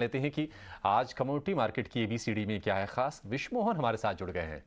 लेते हैं कि आज कमोडिटी मार्केट की एबीसीडी में क्या है खास। विश्वमोहन हमारे साथ जुड़ गए हैं।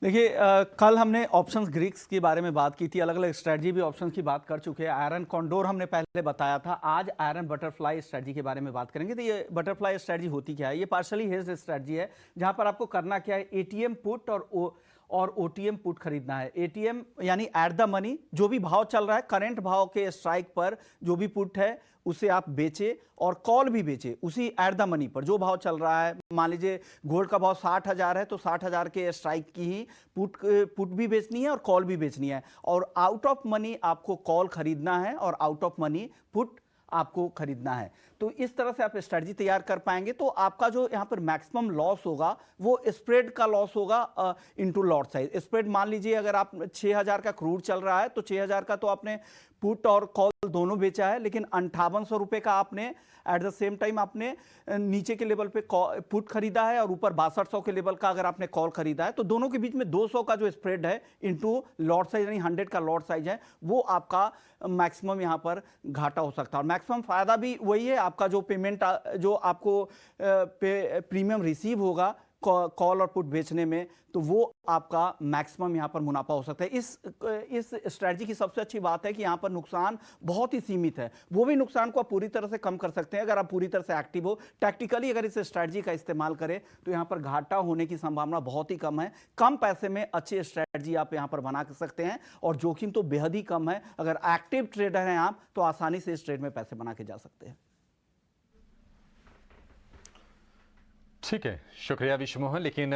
देखिए कल हमने ऑप्शंस ग्रीक्स के बारे में बात की थी, अलग अलग स्ट्रेटजी भी ऑप्शंस की बात कर चुके हैं। आयरन कॉन्डोर हमने पहले बताया था, आज आयरन बटरफ्लाई स्ट्रेटजी के बारे में बात करेंगे। तो ये बटरफ्लाई स्ट्रेटजी होती क्या है? ये पार्शली हेज्ड स्ट्रेटजी है जहां पर आपको करना क्या है, एटीएम पुट और ओटीएम पुट खरीदना है। एटीएम यानी एट द मनी, जो भी भाव चल रहा है करंट भाव के स्ट्राइक पर जो भी पुट है उसे आप बेचे, और कॉल भी बेचे उसी एट द मनी पर जो भाव चल रहा है। मान लीजिए गोल्ड का भाव 60,000 है तो 60,000 के स्ट्राइक की ही पुट भी बेचनी है और कॉल भी बेचनी है, और आउट ऑफ मनी आपको कॉल खरीदना है और आउट ऑफ मनी पुट आपको खरीदना है। तो इस तरह से आप स्ट्रेटजी तैयार कर पाएंगे। तो आपका जो यहां पर मैक्सिमम लॉस होगा वो स्प्रेड का लॉस होगा इनटू लॉट साइज। स्प्रेड मान लीजिए अगर आप 6,000 का क्रूड चल रहा है तो 6,000 का तो आपने पुट और कॉल दोनों बेचा है, लेकिन 5800 रुपए का आपने एट द सेम टाइम आपने नीचे के लेवल पे पुट खरीदा है और ऊपर 6200 के लेवल का अगर आपने कॉल खरीदा है, तो दोनों के बीच में 200 का जो स्प्रेड है इनटू लॉट साइज यानी 100 का लॉट साइज है, वो आपका मैक्सिमम यहां पर घाटा हो सकता है। और मैक्सिमम फायदा भी वही है, आपका जो पेमेंट जो आपको प्रीमियम रिसीव होगा कॉल और पुट बेचने में, तो वो आपका मैक्सिमम यहां पर मुनाफा हो सकता है। इस स्ट्रेटजी की सबसे अच्छी बात है कि यहां पर नुकसान बहुत ही सीमित है। वो भी नुकसान को आप पूरी तरह से कम कर सकते हैं अगर आप पूरी तरह से एक्टिव हो। टैक्टिकली अगर इस स्ट्रेटजी का इस्तेमाल करें तो यहां पर घाटा होने की संभावना बहुत ही कम है। कम पैसे में अच्छी स्ट्रेटजी आप यहां पर बना सकते हैं और जोखिम तो बेहद ही कम है। अगर एक्टिव ट्रेडर हैं आप तो आसानी से इस ट्रेड में पैसे बना के जा सकते हैं। ठीक है, शुक्रिया विश्वमोहन। लेकिन